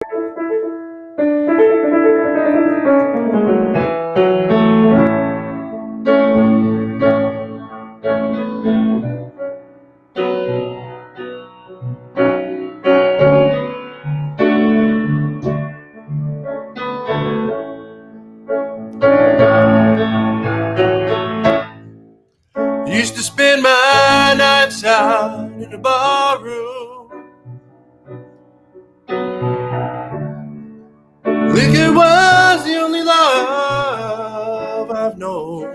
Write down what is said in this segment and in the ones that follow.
Used to spend my nights out in a bar room. Liquor was the only love I've known.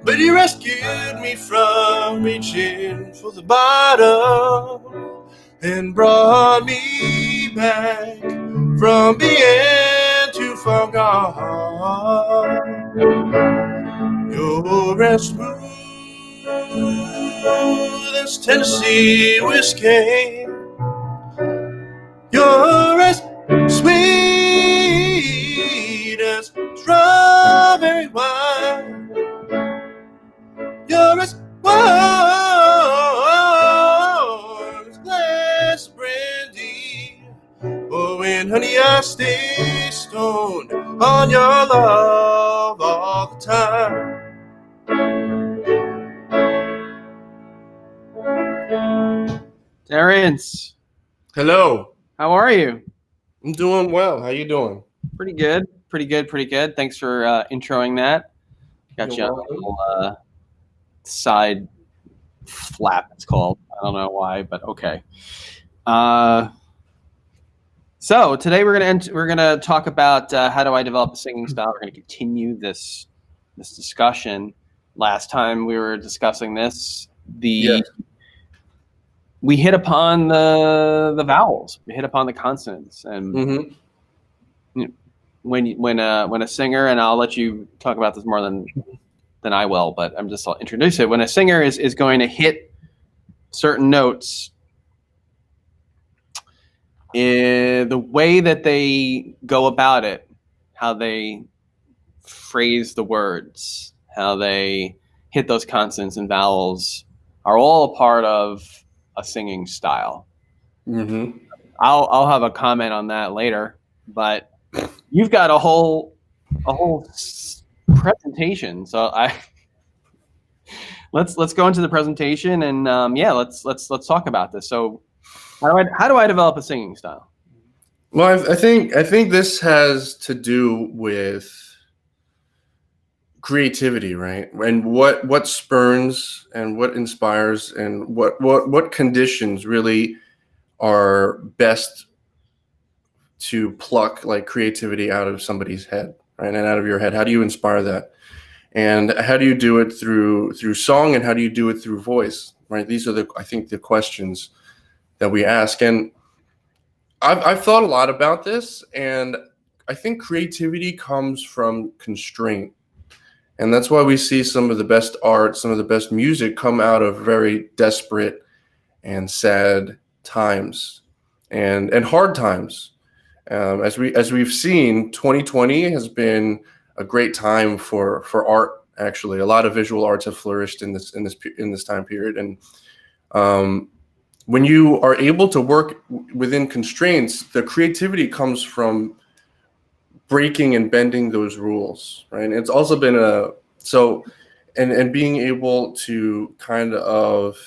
But you rescued me from reaching for the bottom and brought me back from being too far gone. You're as smooth as Tennessee whiskey. You're as sweet as strawberry wine. You're as warm as glass brandy. Oh, and honey, I stay stoned on your love all the time. Terrence. Hello. How are you? I'm doing well. How you doing? Pretty good. Thanks for introing that. Got you on a little side flap, it's called. I don't know why, but okay. So today we're gonna talk about how do I develop a singing style. We're gonna continue this discussion. Last time we were discussing this, we hit upon the vowels. We hit upon the consonants, and when a singer, and I'll let you talk about this more than I will, but I'll introduce it. When a singer is going to hit certain notes, the way that they go about it, how they phrase the words, how they hit those consonants and vowels, are all a part of a singing style. Mm-hmm. I'll have a comment on that later, but you've got a whole presentation. So let's go into the presentation and let's talk about this. So how do I develop a singing style? Well, I think this has to do with creativity, right? And what spurns and what inspires and what conditions really are best to pluck like creativity out of somebody's head, right? And out of your head. How do you inspire that? And how do you do it through song, and how do you do it through voice, right? These are the questions that we ask. And I've thought a lot about this, and I think creativity comes from constraint. And that's why we see some of the best art, some of the best music come out of very desperate and sad times and hard times. As we've seen, 2020 has been a great time for art. Actually, a lot of visual arts have flourished in this time period. And when you are able to work within constraints, the creativity comes from breaking and bending those rules, right? And it's also been and being able to kind of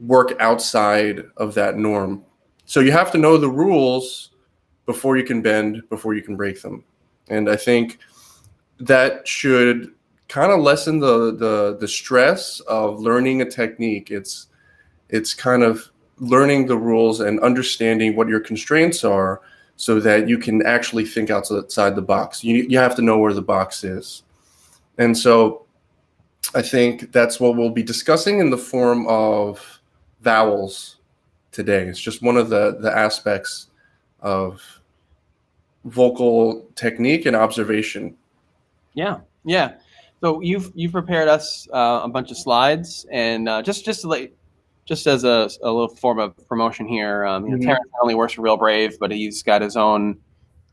work outside of that norm. So you have to know the rules before you can bend, before you can break them. And I think that should kind of lessen the stress of learning a technique. It's kind of learning the rules and understanding what your constraints are so that you can actually think outside the box. You have to know where the box is. And so I think that's what we'll be discussing in the form of vowels today. It's just one of the aspects of vocal technique and observation. Yeah. So you've prepared us a bunch of slides, and just as a little form of promotion here, Terrence not only works for Real Brave, but he's got his own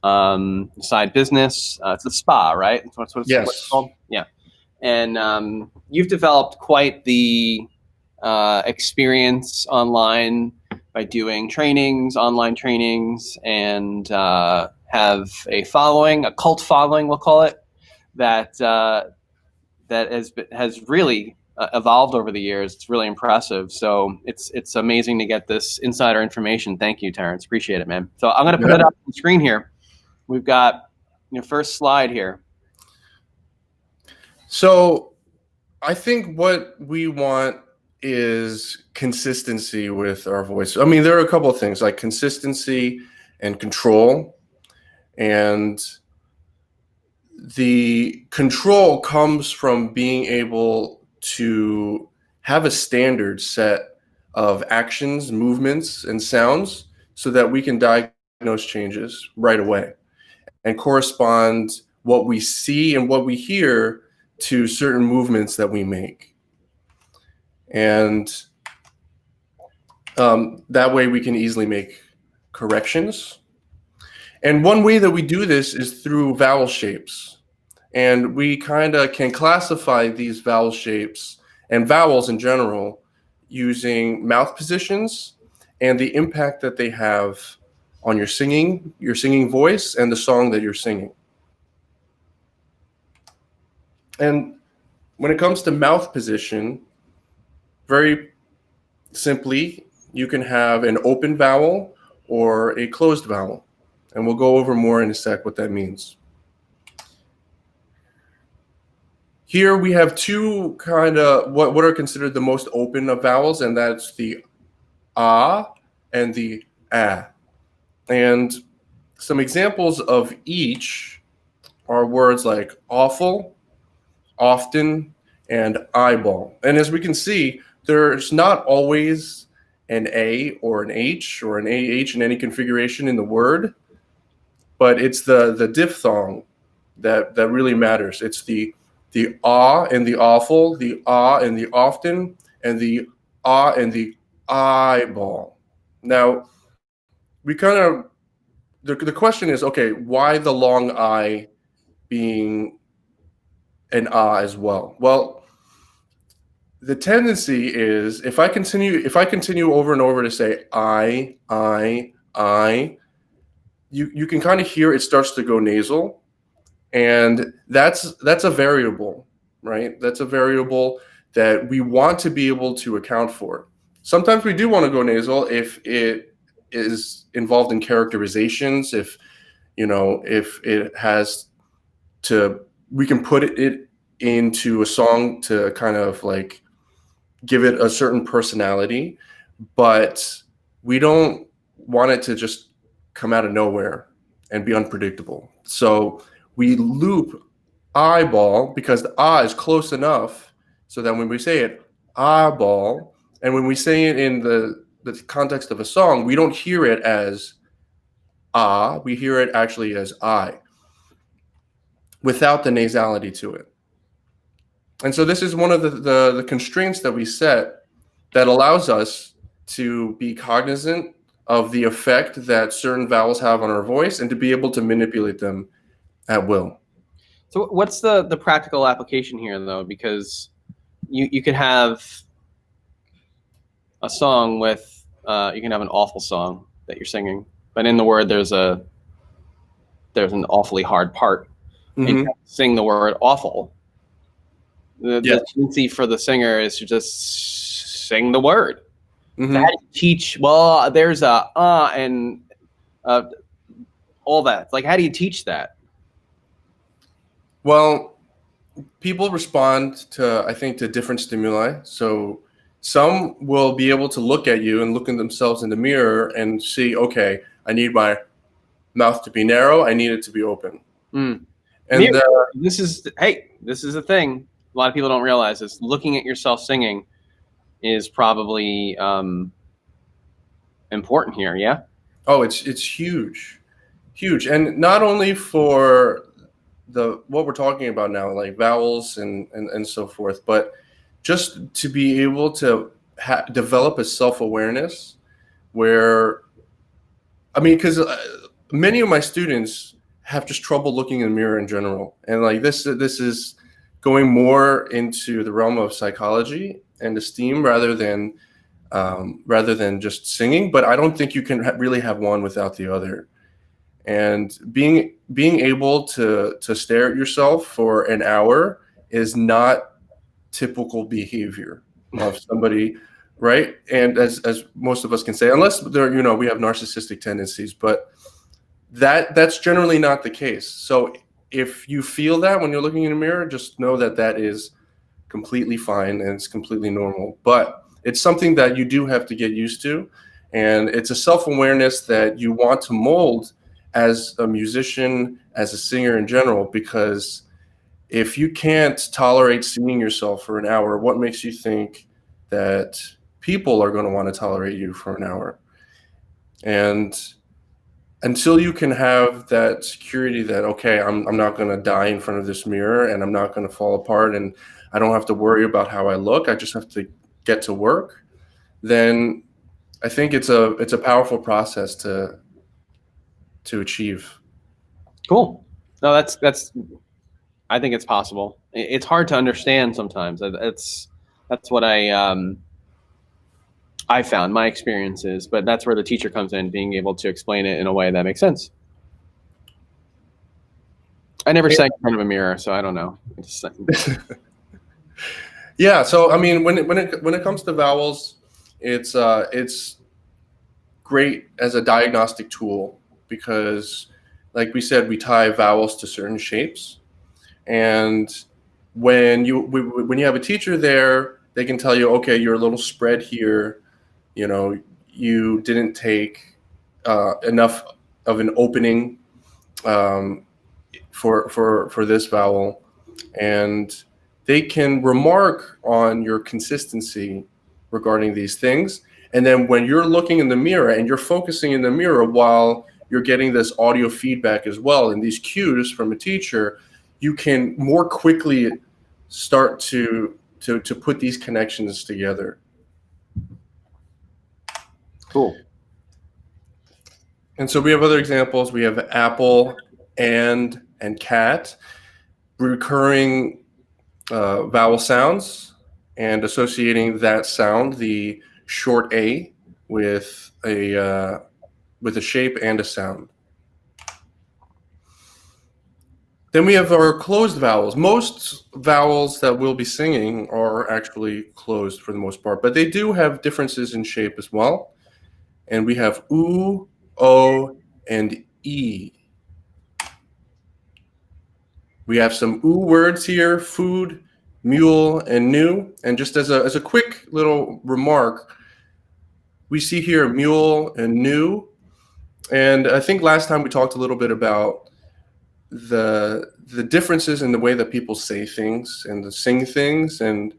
side business. It's a spa, right? That's what it's called. Yeah. And you've developed quite the experience online by doing online trainings, and have a following, a cult following, we'll call it, that has really evolved over the years. It's really impressive. So it's amazing to get this insider information. Thank you, Terrence. Appreciate it, man. So I'm going to put it up on the screen here. We've got your first slide here. So I think what we want is consistency with our voice. I mean, there are a couple of things like consistency and control. And the control comes from being able to have a standard set of actions, movements, and sounds so that we can diagnose changes right away and correspond what we see and what we hear to certain movements that we make. And that way we can easily make corrections. And one way that we do this is through vowel shapes. And we kind of can classify these vowel shapes and vowels in general using mouth positions and the impact that they have on your singing voice, and the song that you're singing. And when it comes to mouth position, very simply, you can have an open vowel or a closed vowel. And we'll go over more in a sec what that means. Here we have two kind of what are considered the most open of vowels, and that's the ah and the ah. And some examples of each are words like awful, often, and eyeball. And as we can see, there's not always an A or an H or an AH in any configuration in the word, but it's the diphthong that really matters. It's the ah and the awful, the ah and the often, and the ah and the eyeball. Now, we kind of, the question is, okay, why the long I being an ah as well? Well, the tendency is if I continue over and over to say I, you can kind of hear it starts to go nasal, and that's a variable, right? That's a variable that we want to be able to account for. Sometimes we do want to go nasal if it is involved in characterizations, if it has to, we can put it into a song to kind of like give it a certain personality, but we don't want it to just come out of nowhere and be unpredictable. So we loop eyeball because the ah is close enough so that when we say it, eyeball, and when we say it in the context of a song, we don't hear it as ah, we hear it actually as I, without the nasality to it. And so this is one of the constraints that we set that allows us to be cognizant of the effect that certain vowels have on our voice and to be able to manipulate them at will. So what's the practical application here, though? Because you could have a song with, you can have an awful song that you're singing, but in the word there's an awfully hard part. Mm-hmm. And you sing the word awful. The tendency for the singer is to just sing the word. Mm-hmm. So how do you teach? Well, there's a and all that. Like, how do you teach that? Well, people respond to, I think, to different stimuli. So some will be able to look at you and look at themselves in the mirror and see, okay, I need my mouth to be narrow. I need it to be open. Mm. And this is a thing. A lot of people don't realize is looking at yourself singing is probably important here. Yeah. Oh, it's huge, and not only for what we're talking about now, like vowels and so forth, but just to be able to develop a self-awareness where, I mean, because many of my students have just trouble looking in the mirror in general, and like this is going more into the realm of psychology, and esteem rather than just singing. But I don't think you can really have one without the other. And being able to stare at yourself for an hour is not typical behavior of somebody, right? And as most of us can say, unless they're, we have narcissistic tendencies, but that's generally not the case. So if you feel that when you're looking in a mirror, just know that that is completely fine and it's completely normal. But it's something that you do have to get used to, and it's a self-awareness that you want to mold as a musician, as a singer in general, because if you can't tolerate seeing yourself for an hour, what makes you think that people are going to want to tolerate you for an hour? And until you can have that security that, okay, I'm not going to die in front of this mirror, and I'm not going to fall apart, and I don't have to worry about how I look, I just have to get to work, then I think it's a powerful process to achieve. Cool. No, that's. I think it's possible. It's hard to understand sometimes. That's what I found my experiences, but that's where the teacher comes in, being able to explain it in a way that makes sense. I never sang in front of a mirror, so I don't know. Yeah. So I mean, when it comes to vowels, it's great as a diagnostic tool because, like we said, we tie vowels to certain shapes, and when you have a teacher there, they can tell you, okay, you're a little spread here. You didn't take enough of an opening for this vowel, and they can remark on your consistency regarding these things. And then when you're looking in the mirror and you're focusing in the mirror while you're getting this audio feedback as well and these cues from a teacher, you can more quickly start to put these connections together. Cool. And so we have other examples. We have apple, and cat, recurring vowel sounds, and associating that sound, the short A, with a shape and a sound. Then we have our closed vowels. Most vowels that we'll be singing are actually closed for the most part, but they do have differences in shape as well. And we have oo, o, and e. We have some oo words here: food, mule, and new. And just as a quick little remark, we see here mule and new. And I think last time we talked a little bit about the differences in the way that people say things and sing things, and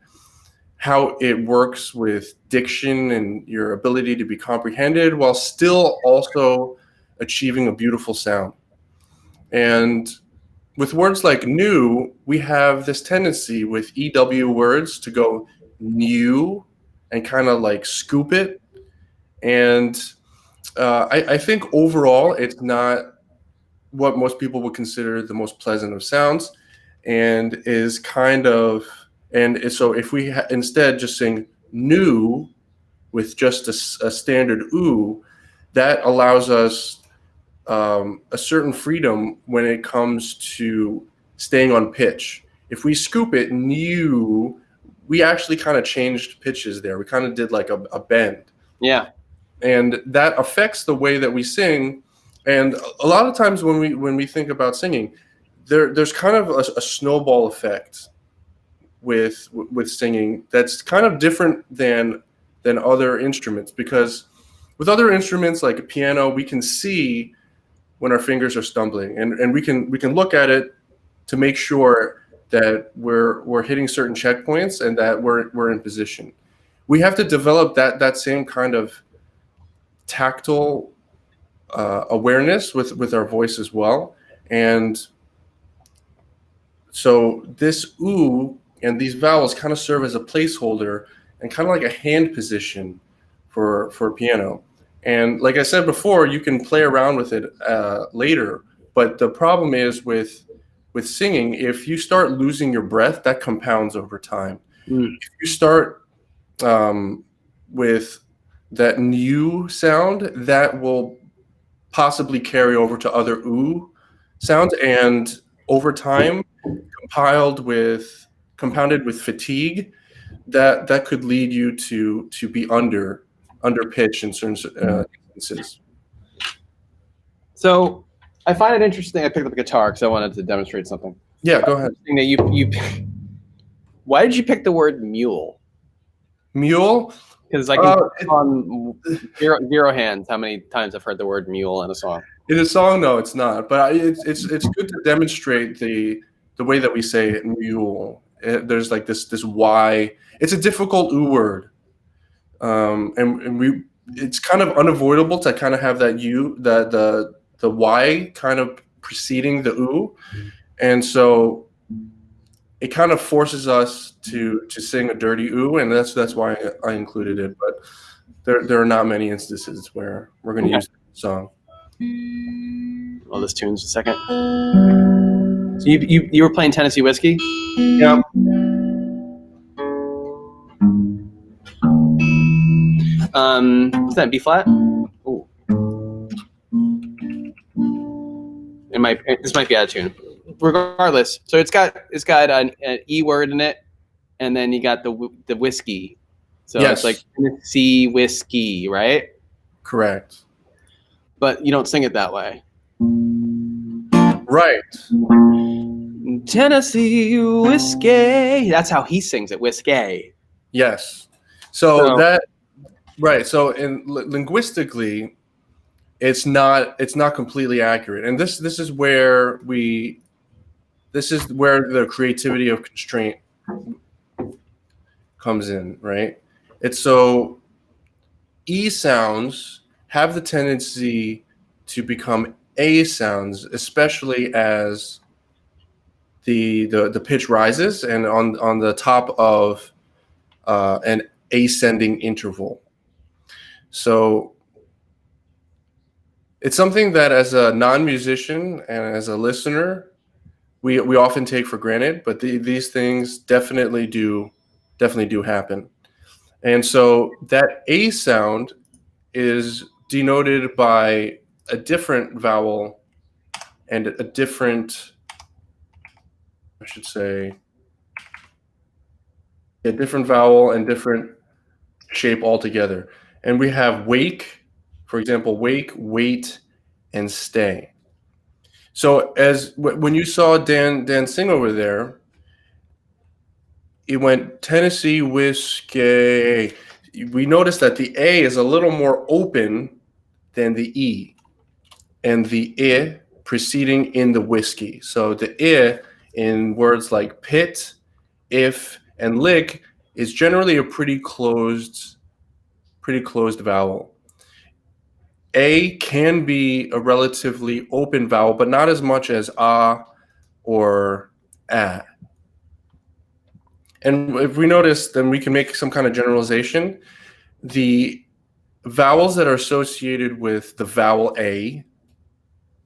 how it works with diction and your ability to be comprehended while still also achieving a beautiful sound. And with words like new, we have this tendency with EW words to go new and kind of like scoop it. And I think overall, it's not what most people would consider the most pleasant of sounds, and is kind of, and so if we instead just sing new with just a standard oo, that allows us a certain freedom when it comes to staying on pitch. If we scoop it new, we actually kind of changed pitches there. We kind of did like a bend. Yeah. And that affects the way that we sing. And a lot of times when we think about singing, there's kind of a snowball effect with singing that's kind of different than other instruments, because with other instruments like a piano, we can see when our fingers are stumbling, and we can look at it to make sure that we're hitting certain checkpoints and that we're in position. We have to develop that same kind of tactile awareness with our voice as well. And so this oo and these vowels kind of serve as a placeholder and kind of like a hand position for piano. And like I said before, you can play around with it later. But the problem is with singing, if you start losing your breath, that compounds over time. Mm. If you start with that new sound that will possibly carry over to other oo sounds, and over time, compounded with fatigue, that could lead you to be under pitch in certain instances. So I find it interesting. I picked up a guitar because I wanted to demonstrate something. Yeah, go ahead. That you why did you pick the word mule? Mule. Because I can on zero hands how many times I've heard the word mule in a song. In a song, no, it's not. But it's good to demonstrate the way that we say it, mule. There's like this Y. It's a difficult oo word, and it's kind of unavoidable to kind of have that U, the Y kind of preceding the oo, and so it kind of forces us to sing a dirty oo, and that's why I included it. But there are not many instances where we're going to use the song. Well, this tune's a second. So you were playing Tennessee Whiskey? Yeah. Is that B flat? Ooh. This might be out of tune. Regardless, so it's got an E word in it, and then you got the whiskey. So Yes. It's like Tennessee whiskey, right? Correct. But you don't sing it that way. Right. Tennessee whiskey. That's how he sings it, whiskey. Yes. So that right. So linguistically, it's not completely accurate, and this is where the creativity of constraint comes in, right? It's so E sounds have the tendency to become A sounds, especially as the pitch rises and on the top of an ascending interval. So it's something that as a non-musician and as a listener, we often take for granted, but these things definitely do happen. And so that A sound is denoted by a different vowel and a different, I should say, a different vowel and different shape altogether. And we have wake, for example, wake, wait, and stay. So when you saw Dan sing over there, it went Tennessee whiskey. We noticed that the A is a little more open than the E, and the I preceding in the whiskey. So the I in words like pit, if, and lick is generally a pretty closed vowel. A can be a relatively open vowel, but not as much as ah or ah. And if we notice, then we can make some kind of generalization. The vowels that are associated with the vowel A,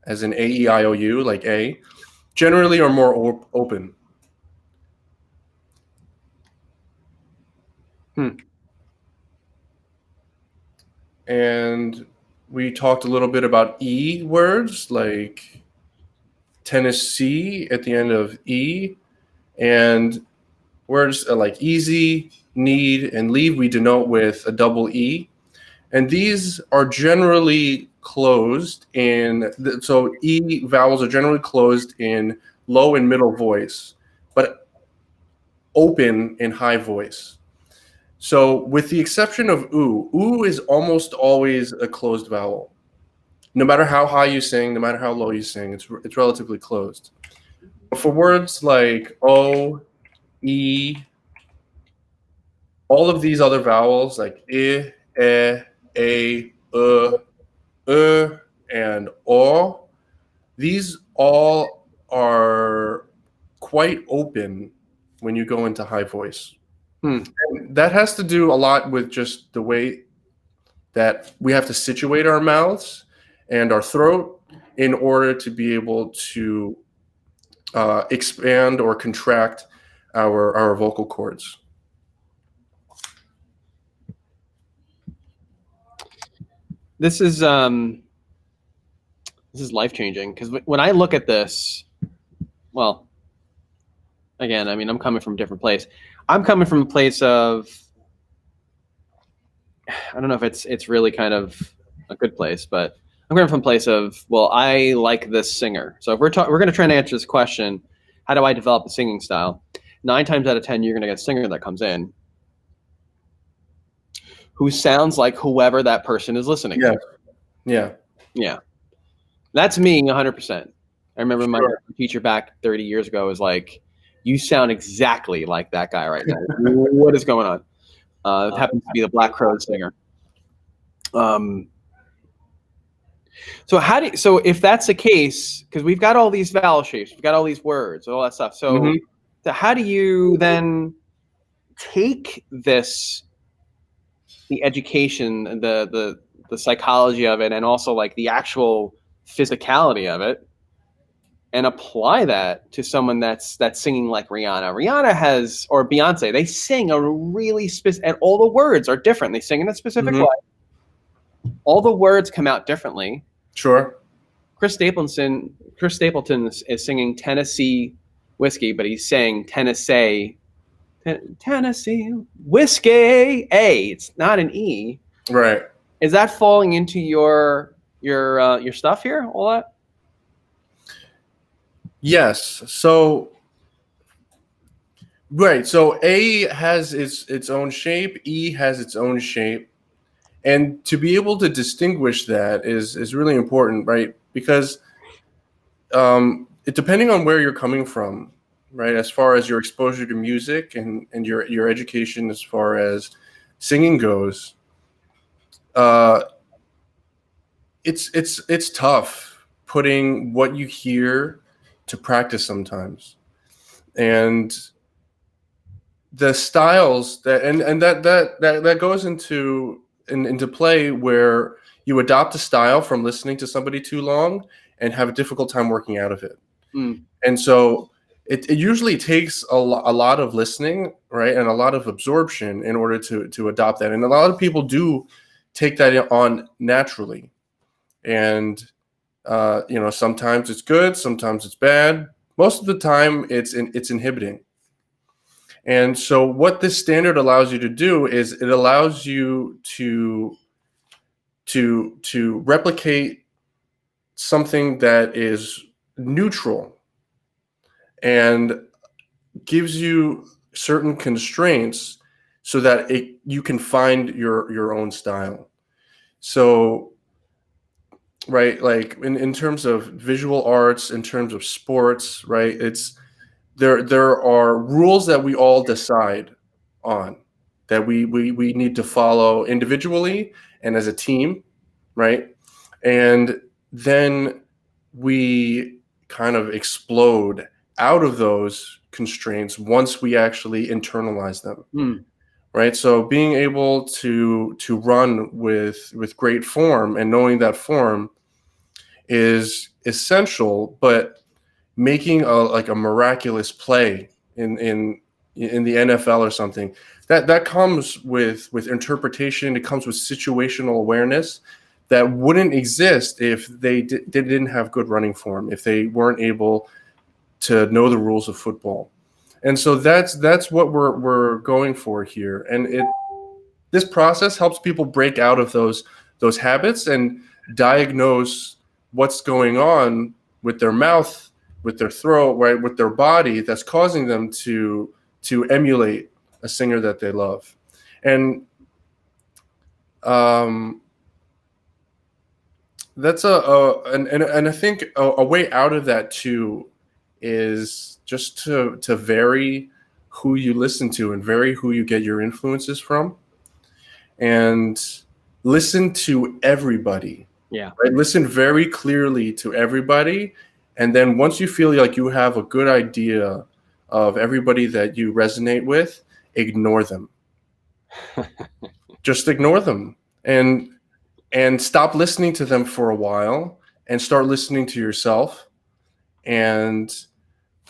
as in A-E-I-O-U, like A, generally are more open. And we talked a little bit about E words, like Tennessee at the end of E, and words like easy, need, and leave we denote with a double E. And these are generally closed so E vowels are generally closed in low and middle voice, but open in high voice. So with the exception of oo is almost always a closed vowel. No matter how high you sing, no matter how low you sing, it's relatively closed. For words like O, E, all of these other vowels like I, E, A, and O, these all are quite open when you go into high voice. And that has to do a lot with just the way that we have to situate our mouths and our throat in order to be able to expand or contract our vocal cords. this is life changing because when I look at this, well, again, I mean, I'm coming from a different place. I'm coming from a place of, I don't know if it's really kind of a good place, but I'm coming from a place of, well, I like this singer. So if we're going to try and answer this question, how do I develop a singing style? 9 times out of 10, you're going to get a singer that comes in who sounds like whoever that person is listening Yeah. to. Yeah. Yeah. That's me 100%. I remember my Sure. teacher back 30 years ago was like, you sound exactly like that guy right now. What is going on? It happens to be the Black Crowes singer. So if that's the case, because we've got all these vowel shapes, we've got all these words, all that stuff. So, so how do you then take this, the education, the psychology of it, and also like the actual physicality of it, and apply that to someone that's singing like Rihanna? Rihanna has, or Beyonce, they sing a really specific, and all the words are different. They sing in a specific way. All the words come out differently. Sure. Chris Stapleton is singing Tennessee whiskey, but he's saying Tennessee whiskey. It's not an E. Right. Is that falling into your stuff here? All that? Yes. So right. So A has its own shape. E has its own shape. And to be able to distinguish that is really important, right? Because depending on where you're coming from, right, as far as your exposure to music and your education as far as singing goes, it's tough putting what you hear to practice sometimes, and the styles that goes into play where you adopt a style from listening to somebody too long and have a difficult time working out of it. And so it usually takes a lot of listening, right, and a lot of absorption in order to adopt that. And a lot of people do take that on naturally. And sometimes it's good, sometimes it's bad. Most of the time, it's inhibiting. And so what this standard allows you to do is it allows you to replicate something that is neutral and gives you certain constraints so that you can find your own style. So, right, like in terms of visual arts, in terms of sports, right, it's there are rules that we all decide on, that we need to follow individually and as a team, right? And then we kind of explode out of those constraints once we actually internalize them. Right? So being able to run with great form and knowing that form is essential, but making a miraculous play in the NFL or something, that comes with interpretation. It comes with situational awareness that wouldn't exist if they didn't have good running form, if they weren't able to know the rules of football. And so that's what we're going for here. And this process helps people break out of those habits and diagnose what's going on with their mouth, with their throat, right, with their body, that's causing them to emulate a singer that they love. And that's and I think a way out of that too is just to vary who you listen to and vary who you get your influences from, and listen to everybody. Yeah. Right? Listen very clearly to everybody. And then once you feel like you have a good idea of everybody that you resonate with, ignore them. Just ignore them and stop listening to them for a while and start listening to yourself and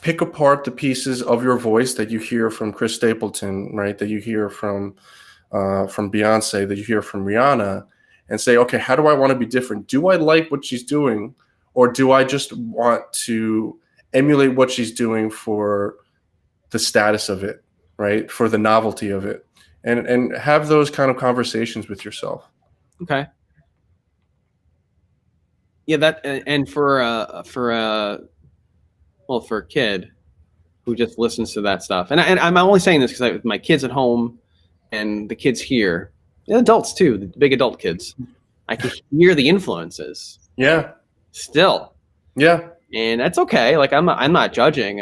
pick apart the pieces of your voice that you hear from Chris Stapleton, right? That you hear from Beyonce, that you hear from Rihanna, and say, okay, how do I want to be different? Do I like what she's doing, or do I just want to emulate what she's doing for the status of it, right? For the novelty of it, and have those kind of conversations with yourself. Okay. Yeah, that and for a kid who just listens to that stuff, and I'm only saying this because my kids at home and the kids here, and adults too, the big adult kids, I can hear the influences. Yeah. Still. Yeah. And that's okay. Like I'm not judging.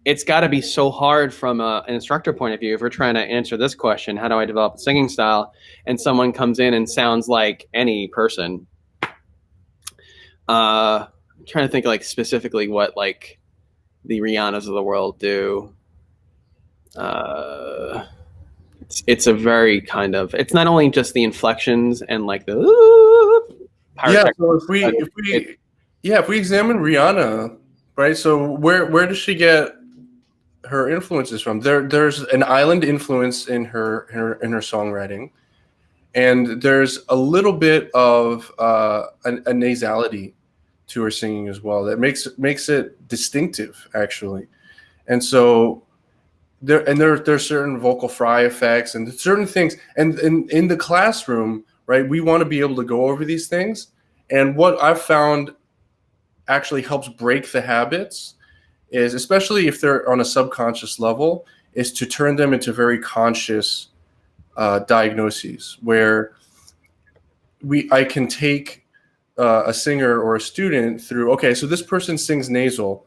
It's got to be so hard from an instructor point of view. If we're trying to answer this question, how do I develop a singing style? And someone comes in and sounds like any person. I'm trying to think like specifically what like the Rihannas of the world do. It's a very kind of, it's not only just the inflections and like the yeah. So if we examine Rihanna, right? So where does she get her influences from? There's an island influence in her songwriting, and there's a little bit of a nasality to her singing as well that makes it distinctive, actually. And so there's certain vocal fry effects and certain things, and in the classroom, right, we want to be able to go over these things. And what I've found actually helps break the habits is, especially if they're on a subconscious level, is to turn them into very conscious diagnoses, where I can take a singer or a student through, okay, so this person sings nasal,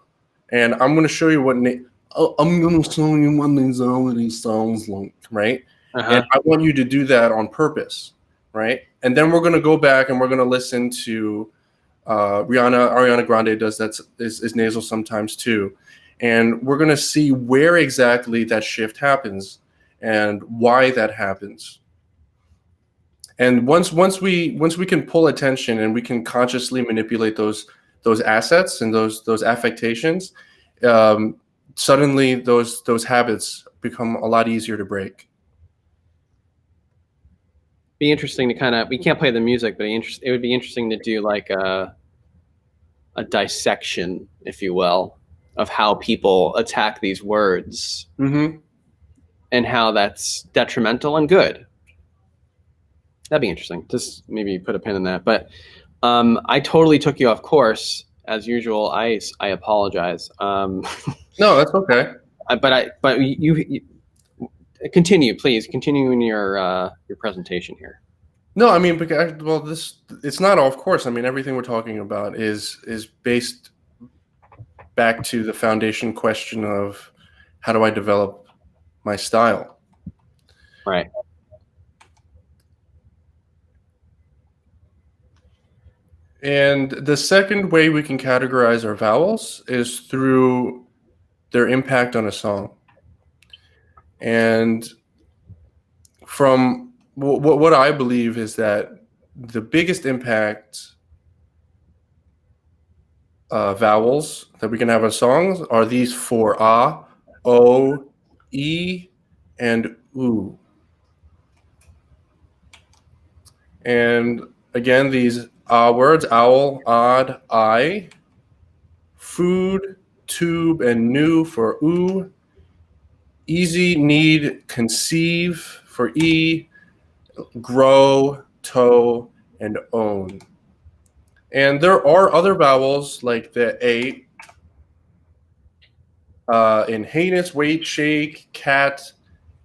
and I'm going to show you what I'm going to show you what nasality sounds like, right? And I want you to do that on purpose, right? And then we're going to go back and we're going to listen to Ariana Grande does that, is nasal sometimes too. And we're going to see where exactly that shift happens and why that happens. And once we can pull attention and we can consciously manipulate those assets and those affectations, suddenly those habits become a lot easier to break. Be interesting to kind of, we can't play the music, but it would be interesting to do like a dissection, if you will, of how people attack these words and how that's detrimental and good. That'd be interesting. Just maybe put a pin in that. But I totally took you off course as usual. I apologize. No, that's okay. But you continue, please. Continue in your presentation here. No, I mean, because it's not off course. I mean, everything we're talking about is based back to the foundation question of how do I develop my style? Right. And the second way we can categorize our vowels is through their impact on a song. And from what I believe is that the biggest impact vowels that we can have on songs are these four: a, o, e, and u. And again, these words: owl, odd, I, food, tube, and new for oo, easy, need, conceive for e, grow, toe, and own. And there are other vowels like the a in heinous, wait, shake, cat,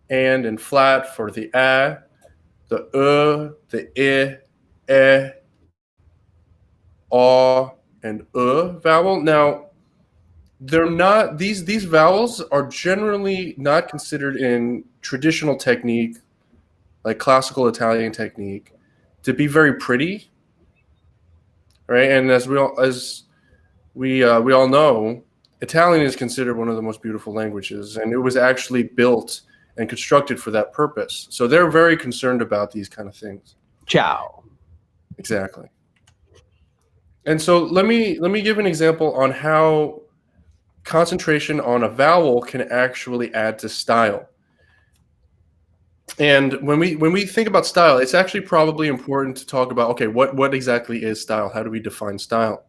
and flat for the a, the the I, aw, and vowel. Now, they're not, these vowels are generally not considered in traditional technique, like classical Italian technique, to be very pretty, right? And as we all know, Italian is considered one of the most beautiful languages, and it was actually built and constructed for that purpose. So they're very concerned about these kind of things. Ciao. Exactly. And so let me give an example on how concentration on a vowel can actually add to style. And when we think about style, it's actually probably important to talk about, okay, what exactly is style? How do we define style?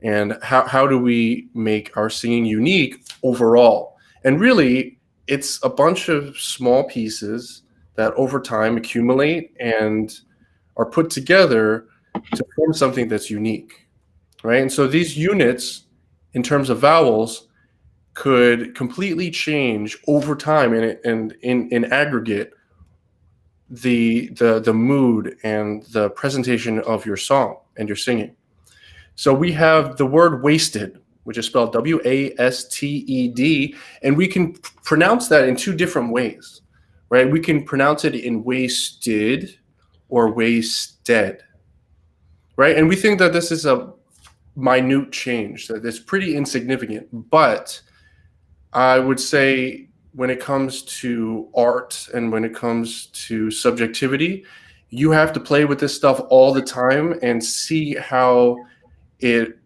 And how do we make our singing unique overall? And really, it's a bunch of small pieces that over time accumulate and are put together to form something that's unique, right? And so these units, in terms of vowels, could completely change over time and in aggregate the mood and the presentation of your song and your singing. So we have the word wasted, which is spelled Wasted, and we can pronounce that in two different ways, right? We can pronounce it in wasted or wasted, right? And we think that this is a minute change, that it's pretty insignificant. But I would say when it comes to art and when it comes to subjectivity, you have to play with this stuff all the time and see how it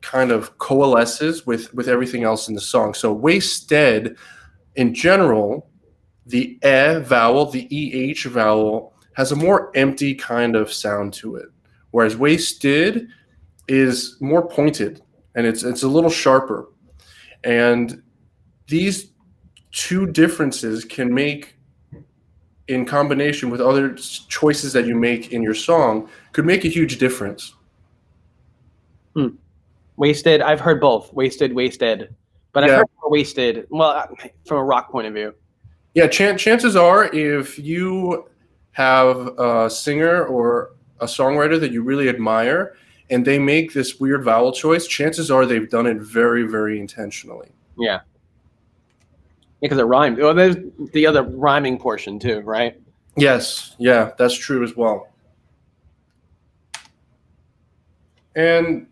kind of coalesces with everything else in the song. So wasted in general, the vowel, the vowel, has a more empty kind of sound to it, whereas wasted is more pointed and it's a little sharper. And these two differences can make, in combination with other choices that you make in your song, could make a huge difference. Wasted. I've heard both. Wasted, wasted. But I've Yeah. heard more wasted. Well, from a rock point of view. Yeah, chances are, if you have a singer or a songwriter that you really admire and they make this weird vowel choice, chances are they've done it very, very intentionally. Yeah. Because it rhymed. Well, there's the other rhyming portion too, right? Yes, yeah, that's true as well. And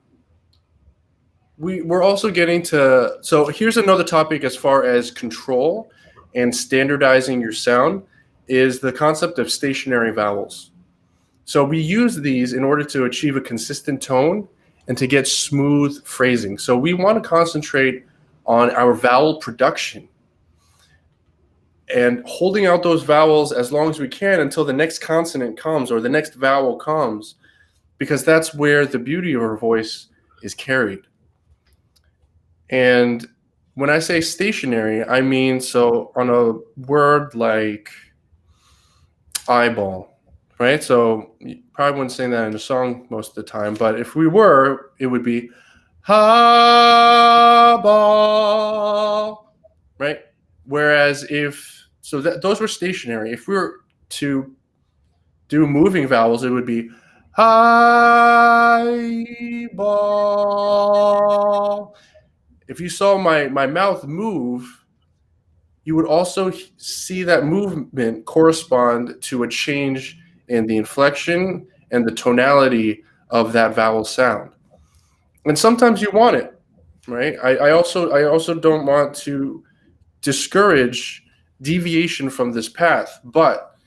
we're also getting to, so here's another topic as far as control and standardizing your sound, is the concept of stationary vowels. So we use these in order to achieve a consistent tone and to get smooth phrasing. So we want to concentrate on our vowel production and holding out those vowels as long as we can until the next consonant comes or the next vowel comes, because that's where the beauty of our voice is carried. And when I say stationary, I mean, so on a word like eyeball, right? So you probably wouldn't sing that in a song most of the time, but if we were, it would be eyeball, right? Whereas if, so that those were stationary. If we were to do moving vowels, it would be eyeball. If you saw my mouth move, you would also see that movement correspond to a change in the inflection and the tonality of that vowel sound. And sometimes you want it, right? I also don't want to discourage deviation from this path, but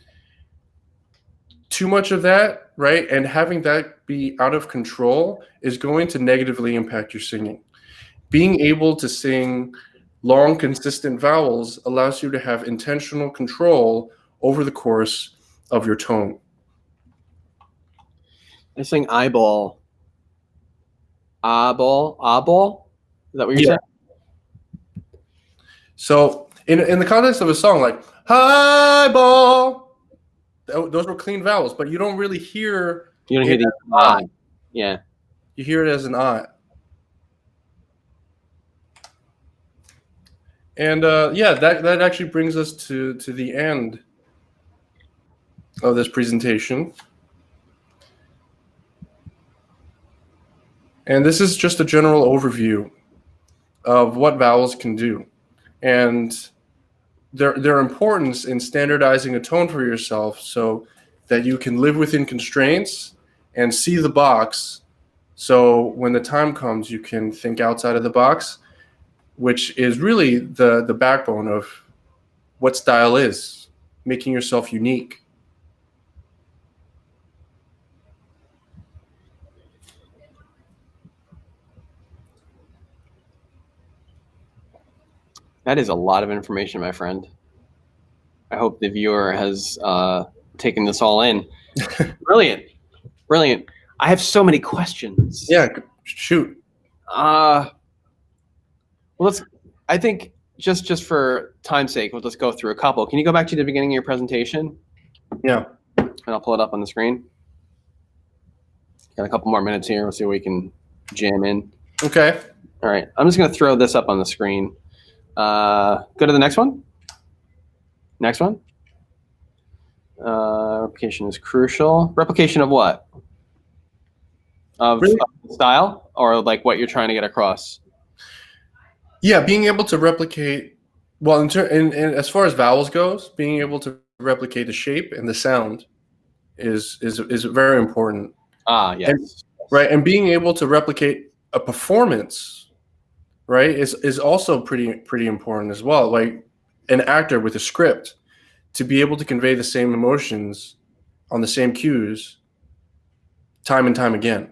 too much of that, right, and having that be out of control is going to negatively impact your singing. Being able to sing long, consistent vowels allows you to have intentional control over the course of your tone. I sing eyeball. Eyeball. Eyeball? Is that what you're Yeah. saying? So in the context of a song like highball, those were clean vowels, but you don't really hear You don't it hear as the an I. Yeah. You hear it as an I. And yeah, that actually brings us to the end of this presentation. And this is just a general overview of what vowels can do and their importance in standardizing a tone for yourself so that you can live within constraints and see the box. So when the time comes, you can think outside of the box, which is really the backbone of what style is, making yourself unique. That is a lot of information, my friend. I hope the viewer has taken this all in. Brilliant. I have so many questions. Yeah, shoot. Well, I think just for time's sake, we'll just go through a couple. Can you go back to the beginning of your presentation? Yeah. And I'll pull it up on the screen. Got a couple more minutes here. We'll see what we can jam in. Okay. All right. I'm just going to throw this up on the screen. Go to the next one. Next one. Replication is crucial. Replication of what? Of style, or like what you're trying to get across? Yeah, being able to replicate, well, in as far as vowels goes, being able to replicate the shape and the sound is very important. Yes. And, right, and being able to replicate a performance, right, is also pretty important as well. Like an actor with a script, to be able to convey the same emotions on the same cues time and time again.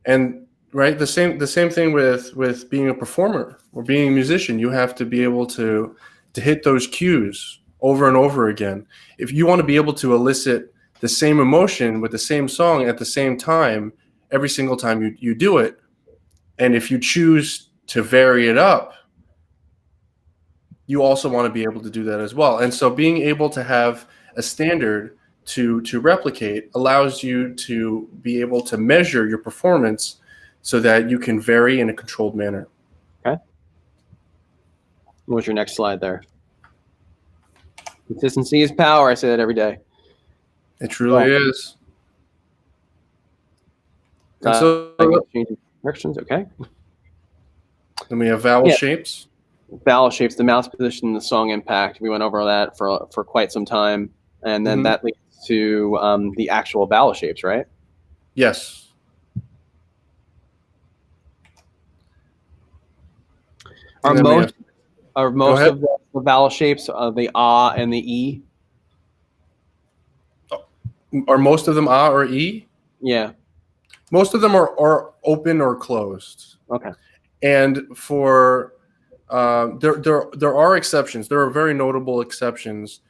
And right, the same thing with being a performer or being a musician. You have to be able to hit those cues over and over again. If you want to be able to elicit the same emotion with the same song at the same time every single time you do it, and if you choose to vary it up, you also want to be able to do that as well. And so being able to have a standard to replicate allows you to be able to measure your performance so that you can vary in a controlled manner. Okay. What was your next slide there? Consistency is power. I say that every day. It truly is. And so changing directions. Okay. Then we have vowel shapes. Vowel shapes, the mouse position, the song impact. We went over that for quite some time, and then that leads to the actual vowel shapes, right? Yes. Are most of the vowel shapes the ah and the e? Are most of them ah or e? Yeah. Most of them are open or closed. Okay. And for there are exceptions. There are very notable exceptions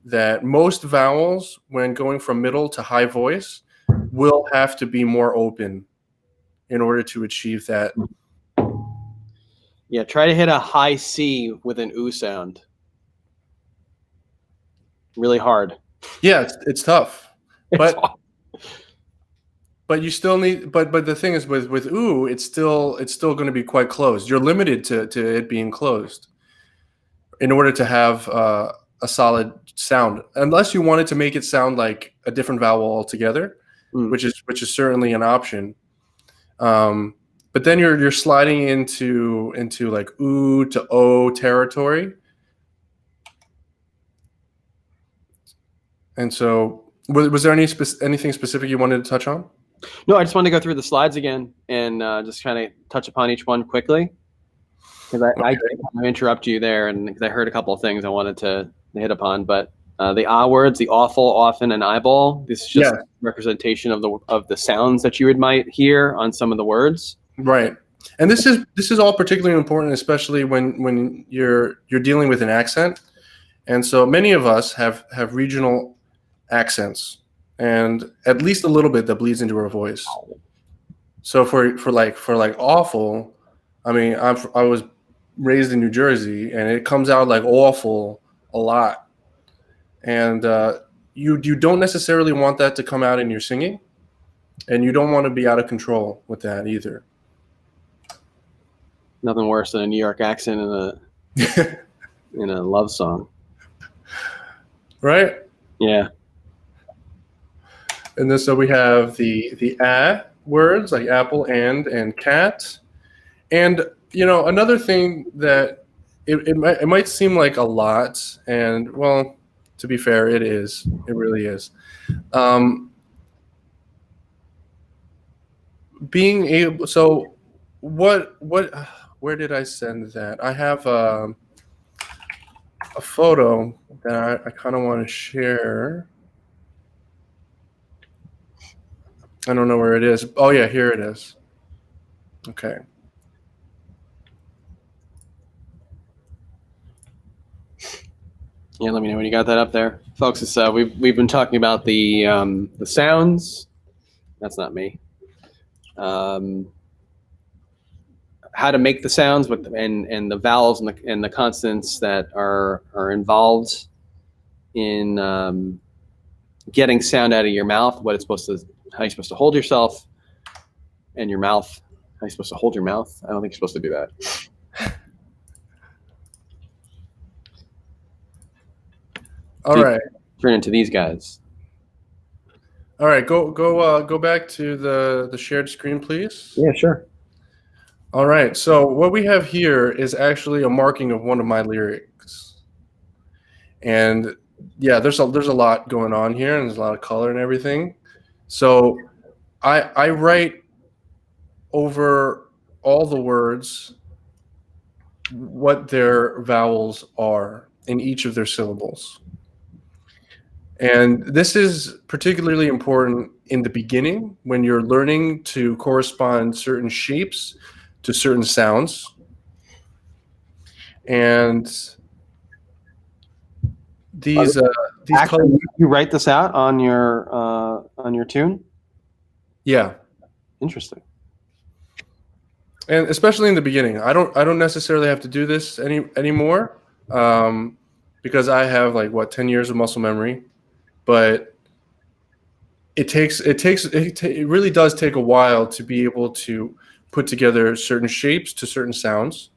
that most vowels, when going from middle to high voice, will have to be more open in order to achieve that. Yeah, try to hit a high C with an oo sound. Really hard. Yeah, it's tough. But you still need, but the thing is with ooh, it's still going to be quite closed. You're limited to it being closed in order to have a solid sound, unless you wanted to make it sound like a different vowel altogether, which is certainly an option. But then you're sliding into like ooh to o territory, and so was there anything specific you wanted to touch on? No, I just wanted to go through the slides again and just kind of touch upon each one quickly, because I interrupt you there, and because I heard a couple of things I wanted to hit upon. But the ah words, the awful, often, and eyeball. This is just a representation of the sounds that you might hear on some of the words. Right, and this is all particularly important, especially when you're dealing with an accent, and so many of us have regional accents, and at least a little bit that bleeds into our voice. So for like awful, I mean, I was raised in New Jersey, and it comes out like awful a lot, and you don't necessarily want that to come out in your singing, and you don't want to be out of control with that either. Nothing worse than a New York accent in a love song, right? Yeah. And then so we have the ah words like apple and cat, and another thing that it might seem like a lot, and well, to be fair, it really is. Being able, so where did I send that? I have a photo that I kind of want to share. I don't know where it is. Oh yeah, here it is. Okay. Yeah, let me know when you got that up there, folks. It's we've been talking about the sounds. That's not me. How to make the sounds with and the vowels and the consonants that are involved in getting sound out of your mouth. What it's supposed to, how you're supposed to hold yourself, and your mouth. How you're supposed to hold your mouth. I don't think you're supposed to do that. All right. Turn into these guys. All right. Go back to the shared screen, please. Yeah, sure. All right. So what we have here is actually a marking of one of my lyrics, and yeah, there's a lot going on here, and there's a lot of color and everything. So I write over all the words what their vowels are in each of their syllables. And this is particularly important in the beginning when you're learning to correspond certain shapes to certain sounds. And these Actually, colors, you write this out on your tune. yeah. Interesting. And especially in the beginning, I don't necessarily have to do this anymore, because I have like 10 years of muscle memory, but it really does take a while to be able to put together certain shapes to certain sounds.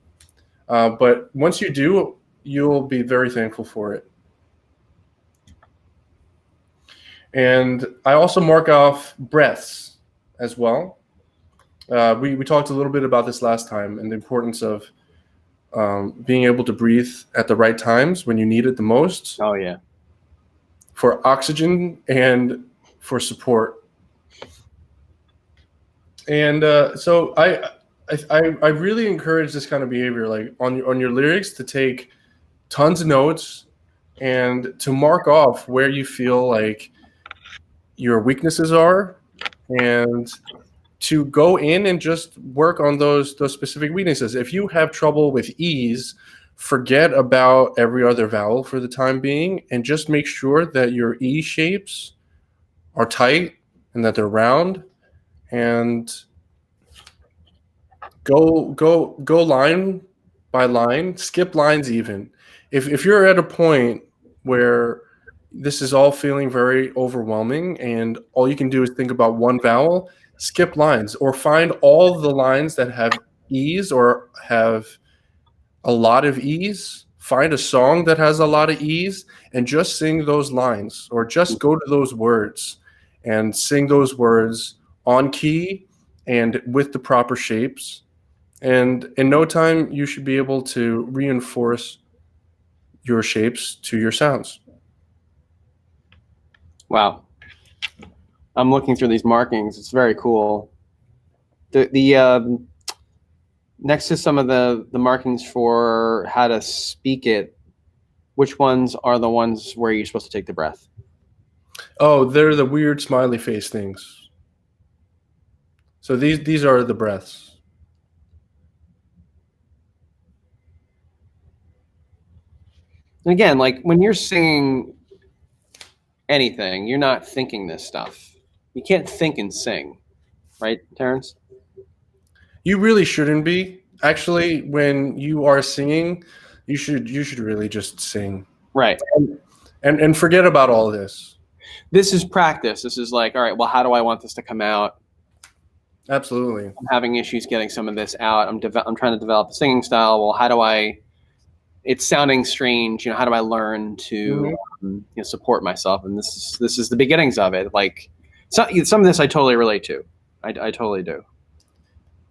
But once you do, you'll be very thankful for it. And I also mark off breaths as well. We talked a little bit about this last time and the importance of being able to breathe at the right times when you need it the most. Oh yeah. For oxygen and for support. And so I really encourage this kind of behavior, like on your lyrics, to take tons of notes and to mark off where you feel like your weaknesses are, and to go in and just work on those specific weaknesses. If you have trouble with E's, forget about every other vowel for the time being, and just make sure that your E shapes are tight and that they're round, and go line by line, skip lines even. If you're at a point where this is all feeling very overwhelming and all you can do is think about one vowel, skip lines or find all the lines that have E's or have a lot of E's. Find a song that has a lot of E's and just sing those lines, or just go to those words and sing those words on key and with the proper shapes. And in no time, you should be able to reinforce your shapes to your sounds. Wow. I'm looking through these markings. It's very cool. The next to some of the markings for how to speak it, which ones are the ones where you're supposed to take the breath? Oh, they're the weird smiley face things. So these are the breaths. And again, like when you're singing anything, you're not thinking this stuff. You can't think and sing, right, Terrence? You really shouldn't be. Actually, when you are singing, you should really just sing. Right. And forget about all this. This is practice. This is like, all right, well, how do I want this to come out? Absolutely. I'm having issues getting some of this out. I'm trying to develop a singing style. Well, how do I? It's sounding strange. How do I learn to support myself? And this is the beginnings of it. Like some of this I totally relate to. I totally do.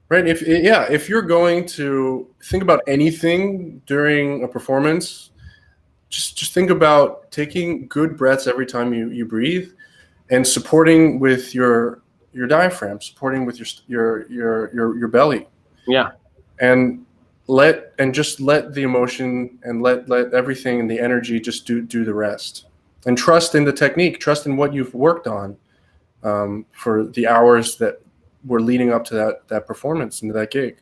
Right. If you're going to think about anything during a performance, just think about taking good breaths every time you breathe, and supporting with your diaphragm, supporting with your belly. Yeah. And just let the emotion and let everything and the energy just do the rest. And trust in the technique, trust in what you've worked on for the hours that were leading up to that performance and that gig.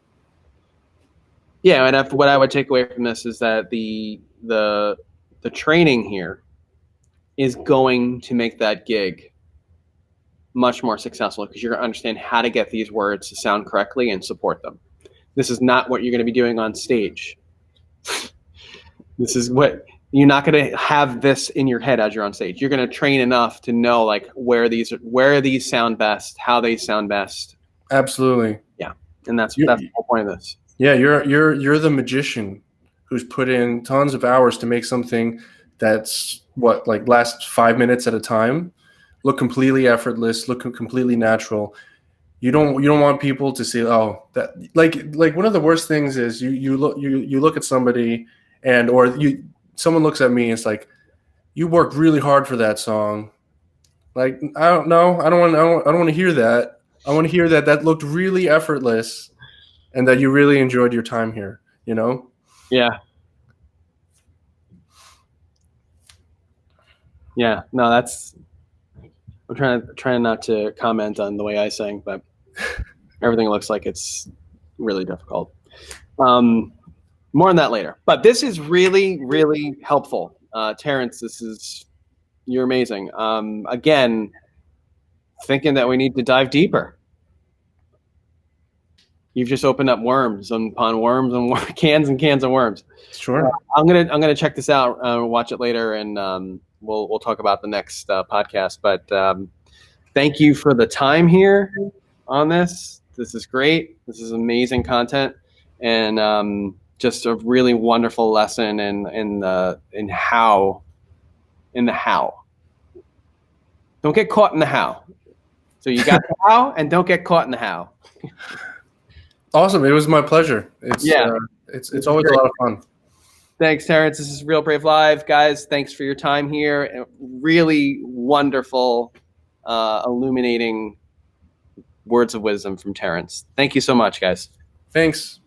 Yeah, and what I would take away from this is that the the training here is going to make that gig much more successful because you're going to understand how to get these words to sound correctly and support them. This is not what you're going to be doing on stage. This is what you're not going to have this in your head as you're on stage. You're going to train enough to know like where these sound best, how they sound best. Absolutely. Yeah, and that's the whole point of this. Yeah, you're the magician who's put in tons of hours to make something that's like lasts 5 minutes at a time, look completely effortless, look completely natural. You don't want people to say, oh, that like one of the worst things is you look at somebody someone looks at me and it's like, you worked really hard for that song. Like, I don't know, I don't want to hear that. I want to hear that looked really effortless and that you really enjoyed your time here, you know? Yeah. Yeah, no, I'm trying not to comment on the way I sang, but everything looks like it's really difficult. More on that later. But this is really, really helpful. Terrence, you're amazing. Again, thinking that we need to dive deeper. You've just opened up worms upon worms and cans and cans of worms. Sure. I'm gonna check this out, watch it later, and we'll talk about the next podcast. But thank you for the time here on this. This is great. This is amazing content, and just a really wonderful lesson in the how. Don't get caught in the how. So you got the how, and don't get caught in the how. Awesome. It was my pleasure. It's always a lot of fun. Thanks, Terrence. This is Real Brave Live. Guys, thanks for your time here. Really wonderful, illuminating words of wisdom from Terrence. Thank you so much, guys. Thanks.